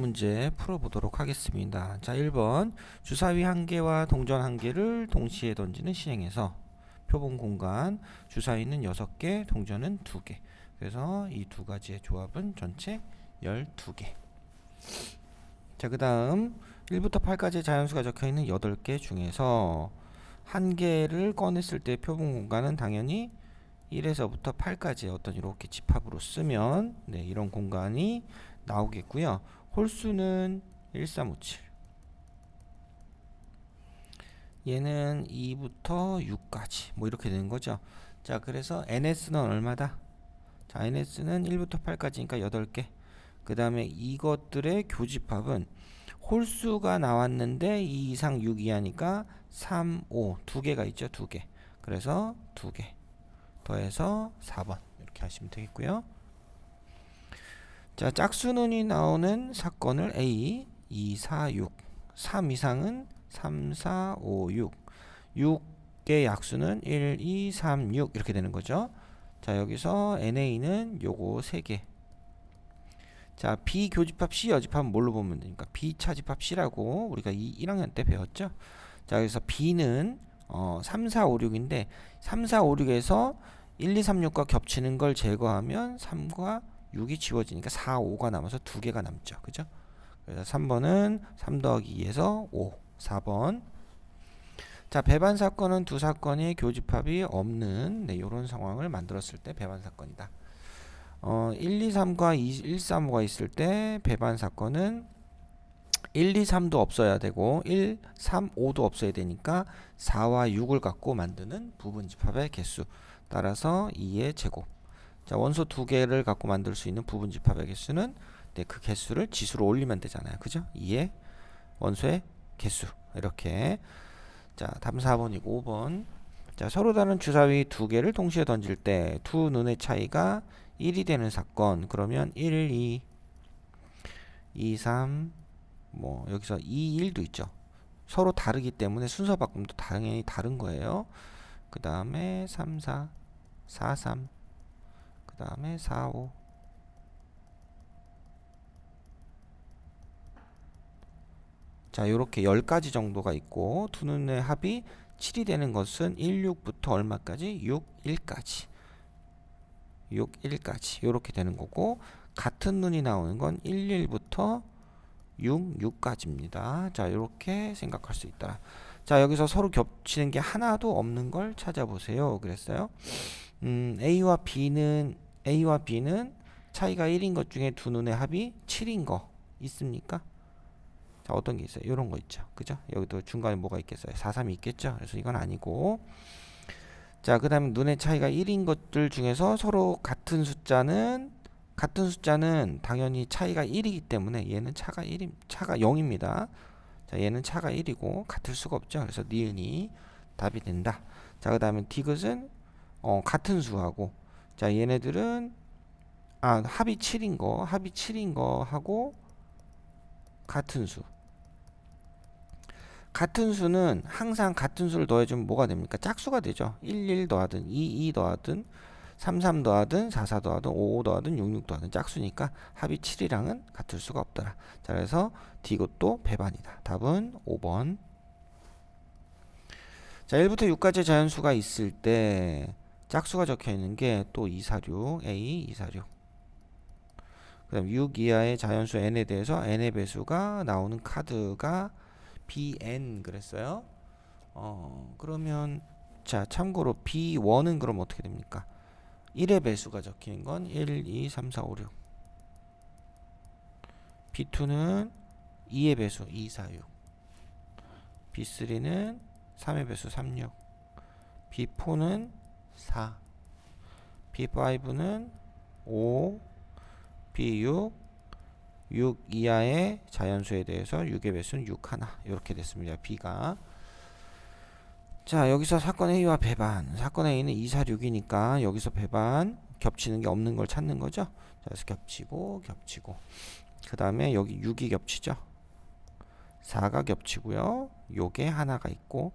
문제 풀어보도록 하겠습니다. 자, 1번 주사위 한 개와 동전 한 개를 동시에 던지는 시행에서 표본 공간 주사위는 6개, 동전은 2개. 그래서 이 두 가지의 조합은 전체 12개. 자, 그 다음 1부터 8까지의 자연수가 적혀있는 8개 중에서 한 개를 꺼냈을 때 표본 공간은 당연히 1에서부터 8까지 어떤 이렇게 집합으로 쓰면 이런 공간이 나오겠고요. 홀수는 1357. 얘는 2부터 6까지 뭐 이렇게 되는 거죠. 자, 그래서 NS는 얼마다? 자, NS는 1부터 8까지니까 8개. 그 다음에 이것들의 교집합은 홀수가 나왔는데 2 이상 6 이하니까 3, 5 두 개가 있죠. 두 개. 그래서 두 개 더해서 4번 이렇게 하시면 되겠고요. 자, 짝수눈이 나오는 사건을 A 2, 4, 6 3 이상은 3, 4, 5, 6 6의 약수는 1, 2, 3, 6 이렇게 되는 거죠. 자, 여기서 NA는 요거 3개. 자, B 교집합 C 여집합은 뭘로 보면 되니까 B 차집합 C라고 우리가 1학년 때 배웠죠. 자, 그래서 B는 3, 4, 5, 6인데 3, 4, 5, 6에서 1, 2, 3, 6과 겹치는 걸 제거하면 3과 6이 지워지니까 4, 5가 남아서 두 개가 남죠. 그죠? 그래서 3번은 3 더하기 2에서 5, 4번. 자, 배반 사건은 두 사건이 교집합이 없는 이런 상황을 만들었을 때 배반 사건이다. 1, 2, 3과 1, 3, 5가 있을 때 배반 사건은 1, 2, 3도 없어야 되고 1, 3, 5도 없어야 되니까 4와 6을 갖고 만드는 부분집합의 개수 따라서 2의 제곱. 자, 원소 두 개를 갖고 만들 수 있는 부분집합의 개수는 그 개수를 지수로 올리면 되잖아요. 그죠? 2의 원소의 개수. 이렇게. 자, 답은 4번이고 5번. 자, 서로 다른 주사위 두 개를 동시에 던질 때 두 눈의 차이가 1이 되는 사건. 그러면 1, 2, 2, 3, 뭐 여기서 2, 1도 있죠. 서로 다르기 때문에 순서 바꿈도 당연히 다른 거예요. 그 다음에 3, 4, 4, 3, 그 다음에 4, 5. 자, 요렇게 10가지 정도가 있고 두 눈의 합이 7이 되는 것은 1, 6부터 얼마까지? 6, 1까지. 6, 1까지 요렇게 되는 거고 같은 눈이 나오는 건 1, 1부터 6, 6까지입니다. 자, 이렇게 생각할 수 있다. 자, 여기서 서로 겹치는 게 하나도 없는 걸 찾아보세요. 그랬어요. A와 B는 차이가 1인 것 중에 두 눈의 합이 7인 거 있습니까? 자, 어떤 게 있어요? 이런 거 있죠. 그죠? 여기도 중간에 뭐가 있겠어요? 4, 3이 있겠죠? 그래서 이건 아니고. 자, 그 다음에 눈의 차이가 1인 것들 중에서 서로 같은 숫자는 당연히 차이가 1이기 때문에 얘는 차가 0입니다. 자, 얘는 차가 1이고 같을 수가 없죠. 그래서 니은이 답이 된다. 자, 그 다음에 디귿은 같은 수하고, 자, 얘네들은 합이 7인 거 하고 같은 수. 같은 수는 항상 같은 수를 더해주면 뭐가 됩니까? 짝수가 되죠. 1, 1 더하든 2, 2 더하든 3, 3 더하든 4, 4 더하든 5, 5 더하든 6, 6 더하든 짝수니까 합이 7이랑은 같을 수가 없더라. 자, 그래서 디귿도 배반이다. 답은 5번. 자, 1부터 6까지 자연수가 있을 때 짝수가 적혀 있는 게 또 246, A 246. 그다음 6 이하의 자연수 n에 대해서 n의 배수가 나오는 카드가 bn 그랬어요. 그러면 자, 참고로 b1은 그럼 어떻게 됩니까? 1의 배수가 적힌 건 1, 2, 3, 4, 5, 6. b2는 2의 배수 2, 4, 6. b3는 3의 배수 3, 6. b4는 4. b5는 5. b6 6 이하의 자연수에 대해서 6의 배수는 6 하나 이렇게 됐습니다. B가. 자, 여기서 사건 A와 배반. 사건 A는 2, 4, 6이니까 여기서 배반 겹치는 게 없는 걸 찾는 거죠. 자, 그래서 겹치고 그 다음에 여기 6이 겹치죠. 4가 겹치고요. 요게 하나가 있고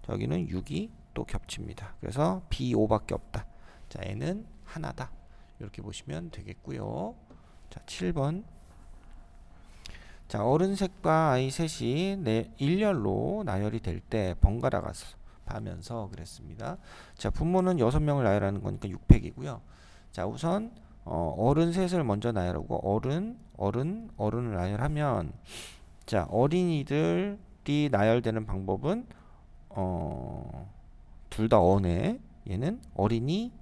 저기는 6이 또 겹칩니다. 그래서 B5밖에 없다. 자, N은 하나다. 이렇게 보시면 되겠고요. 자, 7번. 자, 어른셋과 아이 셋이 일렬로 나열이 될 때 번갈아 가면서 그랬습니다. 자, 부모는 6명을 나열하는 거니까 6팩이고요. 자, 우선 어른 셋을 먼저 나열하고 어른을 나열하면, 자, 어린이들이 나열되는 방법은 둘 다 어네. 얘는 어린이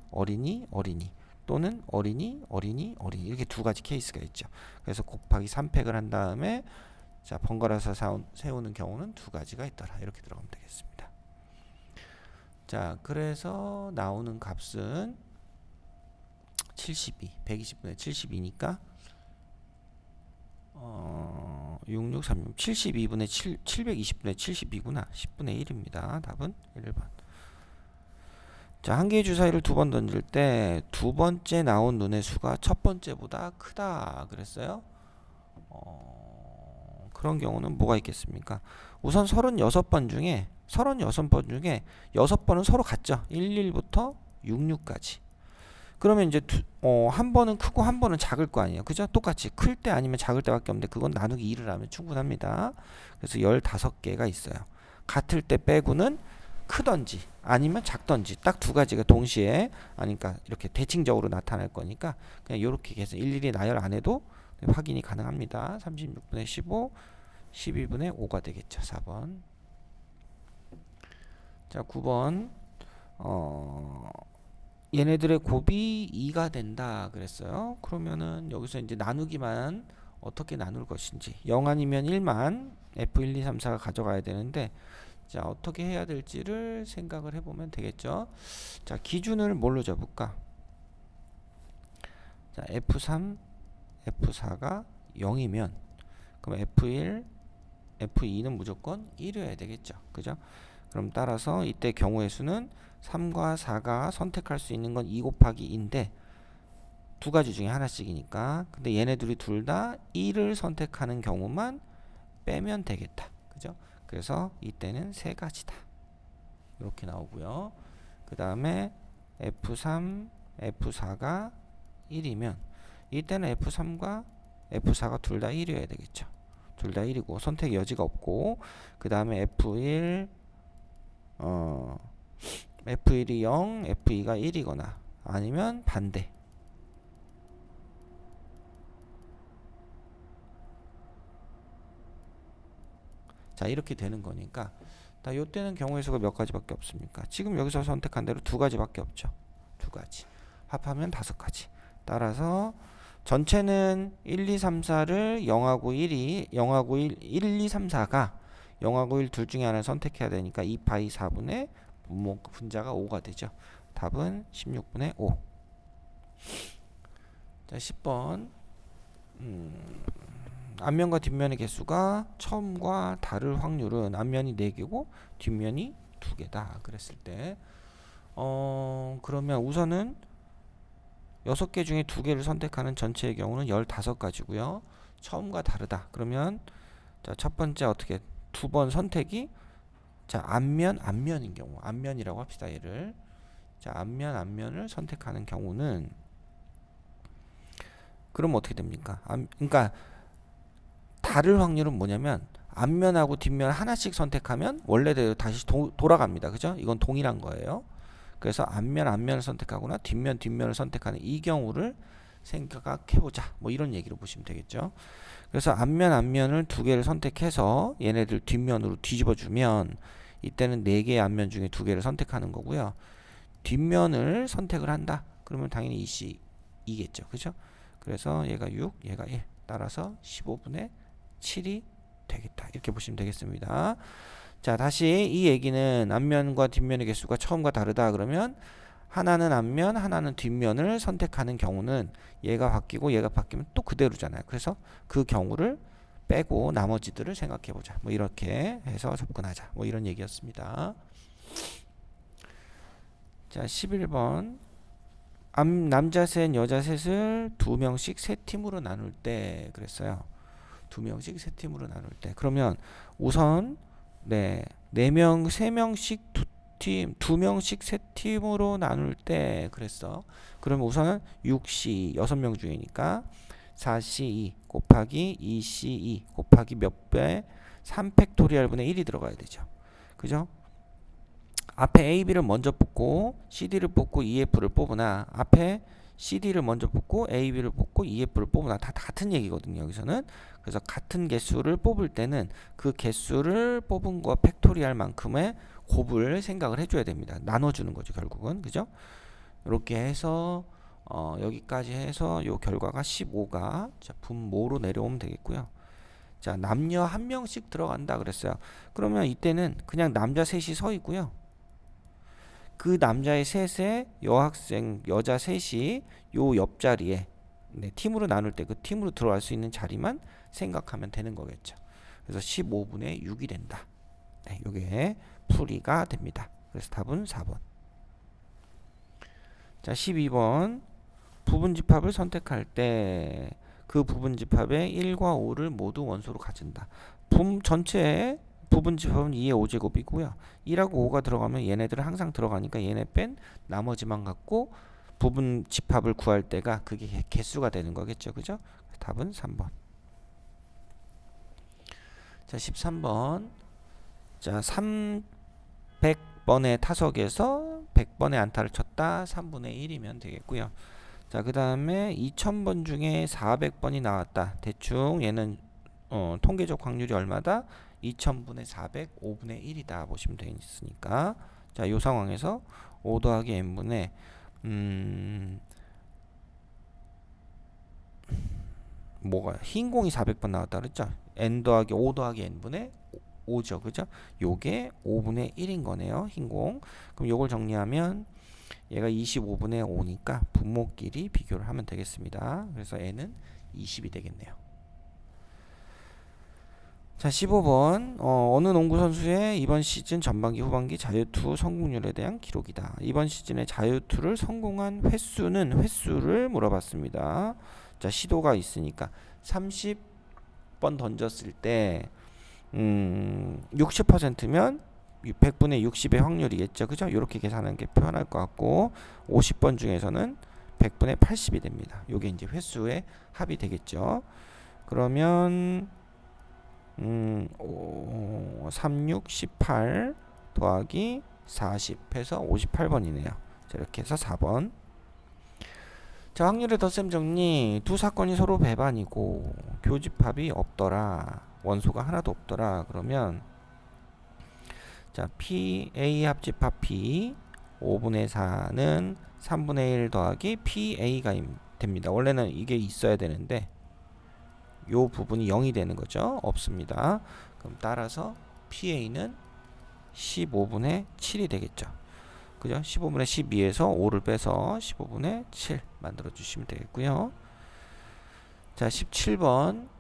또는 어린이 이렇게 두 가지 케이스가 있죠. 그래서 곱하기 3팩을 한 다음에, 자, 번갈아서 세우는 경우는 두 가지가 있더라. 이렇게 들어가면 되겠습니다. 자, 그래서 나오는 값은 72, 120분의 72니까 6636, 72분의 720분의 72구나. 10분의 1입니다. 답은 1번. 자, 한 개의 주사위를 두 번 던질 때 두 번째 나온 눈의 수가 첫 번째보다 크다 그랬어요. 그런 경우는 뭐가 있겠습니까? 우선 36번 중에 6번은 서로 같죠. 11부터 66까지. 그러면 이제 한 번은 크고 한 번은 작을 거 아니에요. 그죠? 똑같이 클 때 아니면 작을 때밖에 없는데 그건 나누기 2를 하면 충분합니다. 그래서 15개가 있어요. 같을 때 빼고는 크던지 아니면 작던지 딱 두 가지가 동시에, 아니까 이렇게 대칭적으로 나타날 거니까 그냥 이렇게 해서 일일이 나열 안 해도 확인이 가능합니다. 36분의 15, 12분의 5가 되겠죠. 4번. 자, 9번. 얘네들의 곱이 2가 된다 그랬어요. 그러면은 여기서 이제 나누기만 어떻게 나눌 것인지, 0 아니면 1만 F1, 2, 3, 4가 가져가야 되는데, 자, 어떻게 해야 될지를 생각을 해보면 되겠죠. 자, 기준을 뭘로 잡을까? 자, F3, F4가 0이면 그럼 F1, F2는 무조건 1이어야 되겠죠. 그죠? 그럼 따라서 이때 경우의 수는 3과 4가 선택할 수 있는 건 2 곱하기 2인데 두 가지 중에 하나씩이니까, 근데 얘네들이 둘 다 1을 선택하는 경우만 빼면 되겠다. 그죠? 그래서 이때는 세 가지다. 이렇게 나오고요. 그 다음에 F3, F4가 1이면 이때는 F3과 F4가 둘 다 1이어야 되겠죠. 둘 다 1이고 선택 여지가 없고, 그 다음에 F1, F1이 0, F2가 1이거나 아니면 반대. 자, 이렇게 되는 거니까, 요때는 경우의 수가 몇 가지밖에 없습니까? 지금 여기서 선택한 대로 두 가지밖에 없죠. 두 가지. 합하면 5가지. 따라서 전체는 1, 2, 3, 4를 0하고 1, 2, 3, 4가 0하고 1 둘 중에 하나를 선택해야 되니까 2파이 4분의 분자가 5가 되죠. 답은 16분의 5. 자, 10번. 앞면과 뒷면의 개수가 처음과 다를 확률은 앞면이 4개고 뒷면이 2개다 그랬을 때, 그러면 우선은 6개 중에 2개를 선택하는 전체의 경우는 15가지고요. 처음과 다르다. 그러면 자, 첫 번째 어떻게 두 번 선택이, 자, 앞면인 경우, 앞면이라고 합시다. 얘를. 자, 앞면을 선택하는 경우는 그럼 어떻게 됩니까? 그러니까 다를 확률은 뭐냐면 앞면하고 뒷면 하나씩 선택하면 원래대로 다시 돌아갑니다. 그죠? 이건 동일한 거예요. 그래서 앞면을 선택하거나 뒷면을 선택하는 이 경우를 생각해보자. 뭐 이런 얘기로 보시면 되겠죠. 그래서 앞면을 2개를 선택해서 얘네들 뒷면으로 뒤집어주면 이때는 4개의 앞면 중에 2개를 선택하는 거고요. 뒷면을 선택을 한다. 그러면 당연히 이씨 2겠죠. 그죠? 그래서 얘가 6, 얘가 1. 따라서 15분의 7이 되겠다. 이렇게 보시면 되겠습니다. 자, 다시 이 얘기는 앞면과 뒷면의 개수가 처음과 다르다 그러면 하나는 앞면, 하나는 뒷면을 선택하는 경우는 얘가 바뀌고 얘가 바뀌면 또 그대로잖아요. 그래서 그 경우를 빼고 나머지들을 생각해보자. 뭐 이렇게 해서 접근하자. 뭐 이런 얘기였습니다. 자, 11번. 남자 셋, 여자 셋을 2명씩 세 팀으로 나눌 때 그랬어요. 2명씩 세 팀으로 나눌 때. 그러면 우선 4명, 3명씩 2명씩 세 팀으로 나눌 때 그랬어. 그러면 우선은 6시 6명 중이니까 4C2 곱하기 2C2 곱하기 몇 배? 3팩토리얼 분의 1이 들어가야 되죠. 그죠? 앞에 A, B를 먼저 뽑고 CD를 뽑고 EF를 뽑으나 앞에 CD를 먼저 뽑고 A, B를 뽑고 EF를 뽑으나 다 같은 얘기거든요. 여기서는. 그래서 같은 개수를 뽑을 때는 그 개수를 뽑은 거 팩토리얼 만큼의 곱을 생각을 해줘야 됩니다. 나눠주는 거죠. 결국은. 그죠? 이렇게 해서 여기까지 해서 요 결과가 15가 분모로 내려오면 되겠고요. 자, 남녀 한 명씩 들어간다 그랬어요. 그러면 이때는 그냥 남자 셋이 서 있고요. 그 남자의 셋에 여학생 여자 셋이 요 옆자리에 팀으로 나눌 때 그 팀으로 들어갈 수 있는 자리만 생각하면 되는 거겠죠. 그래서 15분의 6이 된다. 네, 요게 풀이가 됩니다. 그래서 답은 4번. 자, 12번 부분집합을 선택할 때 그 부분집합의 1과 5를 모두 원소로 가진다. 전체의 부분집합은 2의 5제곱이고요. 1하고 5가 들어가면 얘네들은 항상 들어가니까 얘네 뺀 나머지만 갖고 부분집합을 구할 때가 그게 개수가 되는 거겠죠. 그죠? 답은 3번. 자, 13번. 자, 300번의 타석에서 100번의 안타를 쳤다. 3분의 1이면 되겠고요. 자, 그 다음에 2000번 중에 400번이 나왔다. 대충 얘는 통계적 확률이 얼마다? 2000분의 400, 5분의 1이다 보시면 되겠으니까. 자, 이 상황에서 5 더하기 n분의 뭐가 흰 공이 400번 나왔다 그랬죠? n 더하기 5 더하기 n분의 5죠. 그죠? 요게 5분의 1인 거네요. 흰 공. 그럼 요걸 정리하면 얘가 25분의 5니까 분모끼리 비교를 하면 되겠습니다. 그래서 n은 20이 되겠네요. 자, 15번 어느 농구 선수의 이번 시즌 전반기 후반기 자유투 성공률에 대한 기록이다. 이번 시즌에 자유투를 성공한 횟수를 물어봤습니다. 자, 시도가 있으니까 30번 던졌을 때 60%면 100분의 60의 확률이겠죠. 그죠? 이렇게 계산하는 게 편할 것 같고 50번 중에서는 100분의 80이 됩니다. 요게 이제 횟수의 합이 되겠죠. 그러면 36, 18 더하기 40 해서 58번이네요. 자, 이렇게 해서 4번. 자, 확률의 덧셈 정리. 두 사건이 서로 배반이고 교집합이 없더라. 원소가 하나도 없더라. 그러면 자, P, A 합집합 P 5분의 4는 3분의 1 더하기 PA가 됩니다. 원래는 이게 있어야 되는데 요 부분이 0이 되는 거죠. 없습니다. 그럼 따라서 PA는 15분의 7이 되겠죠. 그죠? 15분의 12에서 5를 빼서 15분의 7 만들어 주시면 되겠고요. 자, 17번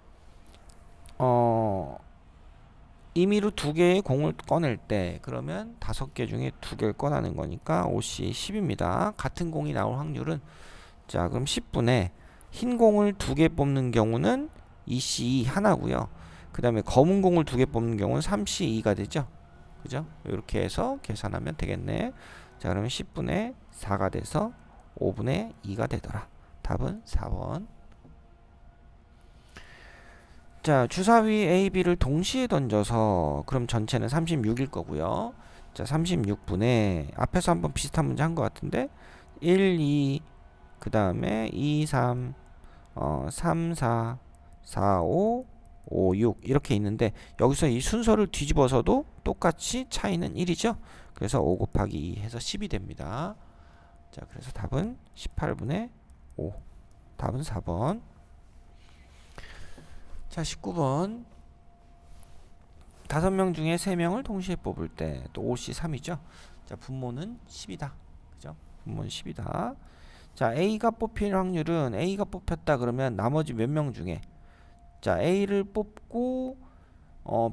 임의로 2개의 공을 꺼낼 때 그러면 5개 중에 2개를 꺼내는 거니까 OC 10입니다. 같은 공이 나올 확률은 자, 그럼 10분의 흰 공을 2개 뽑는 경우는 2C2 하나고요. 그 다음에 검은 공을 2개 뽑는 경우는 3C2가 되죠. 그죠? 이렇게 해서 계산하면 되겠네. 자, 그러면 10분의 4가 돼서 5분의 2가 되더라. 답은 4번. 자, 주사위 A, B를 동시에 던져서 그럼 전체는 36일 거고요. 자, 36분의 앞에서 한번 비슷한 문제 한 것 같은데 1, 2, 그 다음에 2, 3, 3, 4, 4, 5, 5, 6 이렇게 있는데 여기서 이 순서를 뒤집어서도 똑같이 차이는 1이죠. 그래서 5 곱하기 2 해서 10이 됩니다. 자, 그래서 답은 18분의 5. 답은 4번. 자, 19번 5명 중에 3명을 동시에 뽑을 때 또 OC 3이죠. 자, 분모는 10이다. 그죠? 분모는 10이다. 자, A가 뽑힐 확률은 A가 뽑혔다 그러면 나머지 몇 명 중에 자, A를 뽑고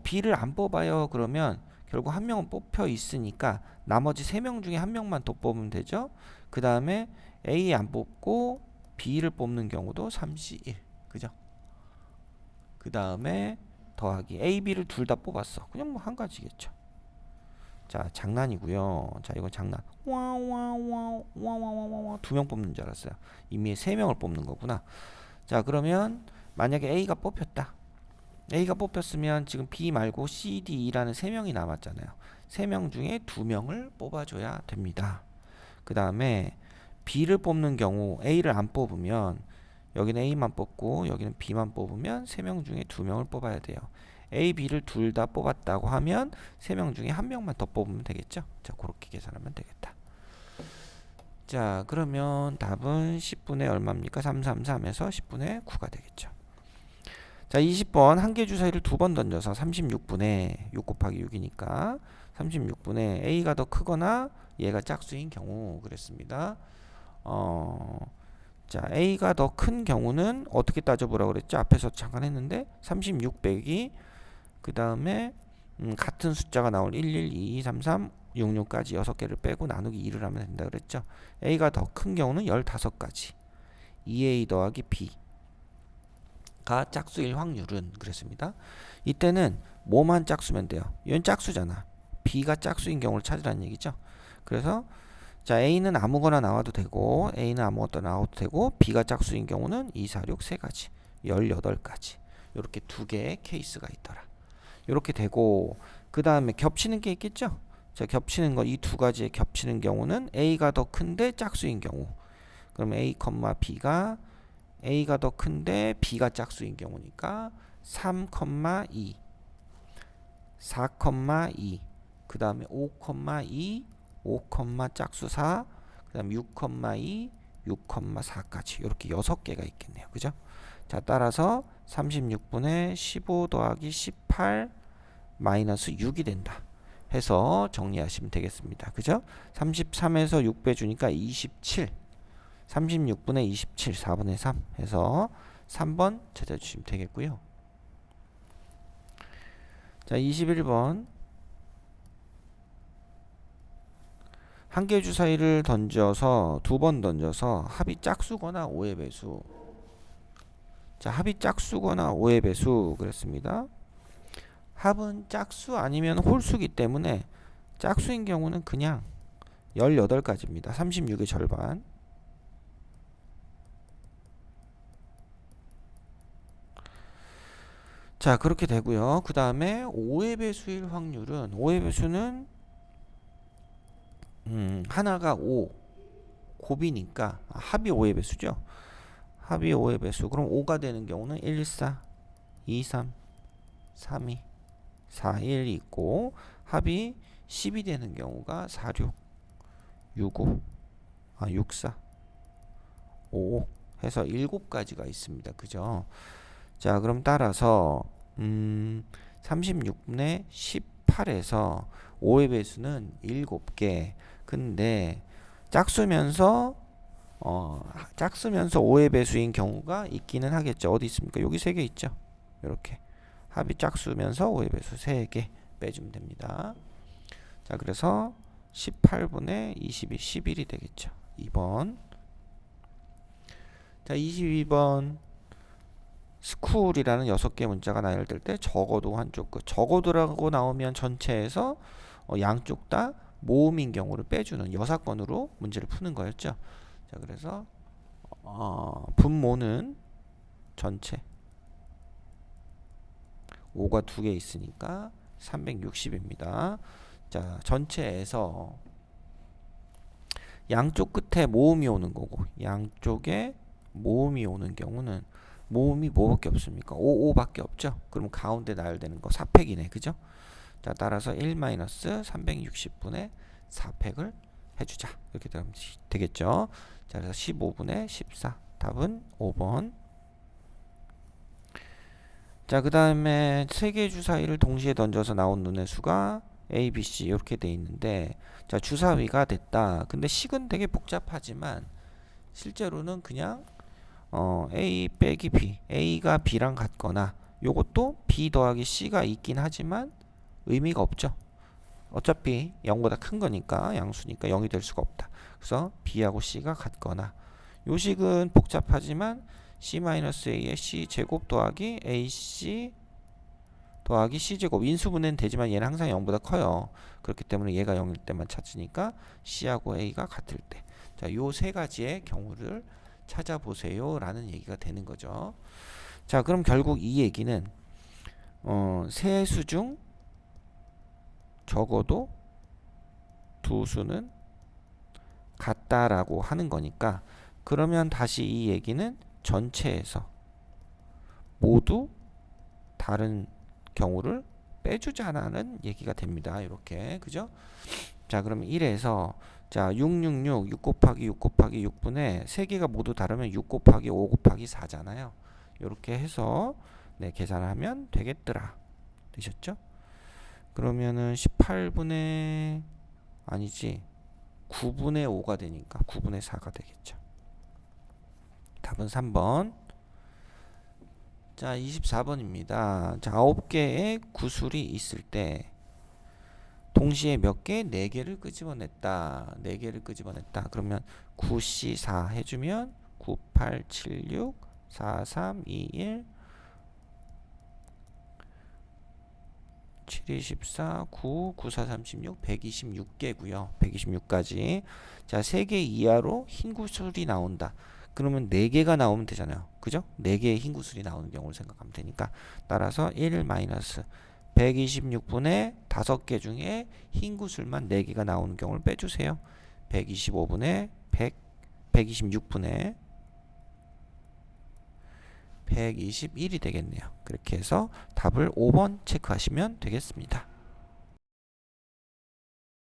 B를 안 뽑아요. 그러면 결국 한 명은 뽑혀 있으니까 나머지 3명 중에 한 명만 더 뽑으면 되죠. 그 다음에 A 안 뽑고 B를 뽑는 경우도 3C1. 그죠? 그 다음에 더하기 A, B를 둘 다 뽑았어. 그냥 뭐 한 가지겠죠. 자, 장난이고요. 자, 이건 장난. 와와와와와와와 2명 뽑는 줄 알았어요. 이미 3명을 뽑는 거구나. 자, 그러면 만약에 A가 뽑혔다. A가 뽑혔으면 지금 B 말고 C, D, E라는 3명이 남았잖아요. 3명 중에 2명을 뽑아줘야 됩니다. 그 다음에 B를 뽑는 경우 A를 안 뽑으면 여기는 A만 뽑고 여기는 B만 뽑으면 3명 중에 2명을 뽑아야 돼요. A, B를 둘 다 뽑았다고 하면 3명 중에 1명만 더 뽑으면 되겠죠. 자, 그렇게 계산하면 되겠다. 자, 그러면 답은 10분의 얼마입니까? 333에서 10분의 9가 되겠죠. 자, 20번 한 개 주사위를 2번 던져서 36분의 6 곱하기 6이니까 36분의 A가 더 크거나 얘가 짝수인 경우 그랬습니다. 자, A가 더 큰 경우는 어떻게 따져보라고 그랬죠? 앞에서 잠깐 했는데 36 빼기 그 다음에 같은 숫자가 나올 11, 22, 33, 66까지 6개를 빼고 나누기 2를 하면 된다 그랬죠? A가 더 큰 경우는 15가지 2A 더하기 B가 짝수일 확률은 그랬습니다. 이때는 뭐만 짝수면 돼요? 얘는 짝수잖아. B가 짝수인 경우를 찾으라는 얘기죠. 그래서 자, A는 아무거나 나와도 되고 A는 아무것도 나와도 되고 B가 짝수인 경우는 2, 4, 6 3가지 18가지 이렇게 두 개의 케이스가 있더라. 이렇게 되고 그 다음에 겹치는 게 있겠죠. 자, 겹치는 거 이 두 가지에 겹치는 경우는 A가 더 큰데 짝수인 경우 그럼 A, B가 A가 더 큰데 B가 짝수인 경우니까 3, 2 4, 2 그 다음에 5, 2 5, 짝수 4 그 다음 6, 2 6, 4까지 이렇게 6개가 있겠네요. 그죠? 자, 따라서 36분의 15 더하기 18 마이너스 6이 된다 해서 정리하시면 되겠습니다. 그죠? 33에서 6 빼주니까 27 36분의 27 4분의 3 해서 3번 찾아주시면 되겠고요. 자, 21번 한 개 주사위를 던져서 2번 던져서 합이 짝수거나 5의 배수. 자, 합이 짝수거나 5의 배수 그랬습니다. 합은 짝수 아니면 홀수기 때문에 짝수인 경우는 그냥 18가지입니다. 36의 절반. 자, 그렇게 되고요. 그 다음에 5의 배수일 확률은 5의 배수는 하나가 5 곱이니까 합이 5의 배수죠. 합이 5의 배수. 그럼 5가 되는 경우는 1, 4, 2, 3, 3, 2, 4, 1 있고 합이 10이 되는 경우가 4, 6, 6, 5, 6, 4, 5 해서 7가지가 있습니다. 그죠? 자, 그럼 따라서 36분의 18에서 5의 배수는 7개. 근데 짝수면서 5의 배수인 경우가 있기는 하겠죠. 어디 있습니까? 여기 3개 있죠. 이렇게 합이 짝수면서 5의 배수 3개 빼주면 됩니다. 자, 그래서 18분의 22 11이 되겠죠. 2번. 자, 22번 스쿨이라는 6개 문자가 나열될 때 적어도 한쪽 끝 적어도라고 나오면 전체에서 양쪽 다 모음인 경우를 빼주는 여사건으로 문제를 푸는 거였죠. 자, 그래서 분모는 전체 5가 2개 있으니까 360입니다. 자, 전체에서 양쪽 끝에 모음이 오는 거고 양쪽에 모음이 오는 경우는 모음이 뭐밖에 없습니까? 5, 5밖에 없죠. 그럼 가운데 나열되는 거 4팩이네. 그죠? 자, 따라서 1-360분의 4팩을 해주자. 이렇게 되겠죠. 자, 그래서 15분의 14. 답은 5번. 자, 그 다음에 3개의 주사위를 동시에 던져서 나온 눈의 수가 A, B, C 이렇게 돼 있는데 자, 주사위가 됐다. 근데 식은 되게 복잡하지만 실제로는 그냥 A 빼기 B, A가 B랑 같거나 요것도 B 더하기 C가 있긴 하지만 의미가 없죠. 어차피 0보다 큰 거니까 양수니까 0이 될 수가 없다. 그래서 B하고 C가 같거나 요 식은 복잡하지만 C-A의 C제곱 더하기 AC 더하기 C제곱 인수분해는 되지만 얘는 항상 0보다 커요. 그렇기 때문에 얘가 0일 때만 찾으니까 C하고 A가 같을 때 자, 요 세 가지의 경우를 찾아보세요 라는 얘기가 되는 거죠. 자, 그럼 결국 이 얘기는 세 수 중 적어도 두 수는 같다라고 하는 거니까, 그러면 다시 이 얘기는 전체에서 모두 다른 경우를 빼주자라는 얘기가 됩니다. 이렇게, 그죠? 자, 그러면 1에서 자 666, 6 곱하기 6 곱하기 6분의 3개가 모두 다르면 6 곱하기 5 곱하기 4잖아요. 이렇게 해서 네, 계산을 하면 되겠더라. 되셨죠? 그러면은 18분의 아니지 9분의 5가 되니까 9분의 4가 되겠죠. 답은 3번. 자, 24번입니다. 자, 9개의 구술이 있을 때 동시에 몇 개? 4개를 끄집어냈다. 4개를 끄집어냈다. 그러면 9C4 해주면 9876 4321 7214 9 9436 126개고요. 126까지. 자, 3개 이하로 흰 구슬이 나온다. 그러면 4개가 나오면 되잖아요. 그죠? 4개의 흰 구슬이 나오는 경우를 생각하면 되니까, 따라서 1 마이너스 126분의 5개 중에 흰 구슬만 4개가 나오는 경우를 빼주세요. 125분의 100, 126분의 121이 되겠네요. 그렇게 해서 답을 5번 체크하시면 되겠습니다.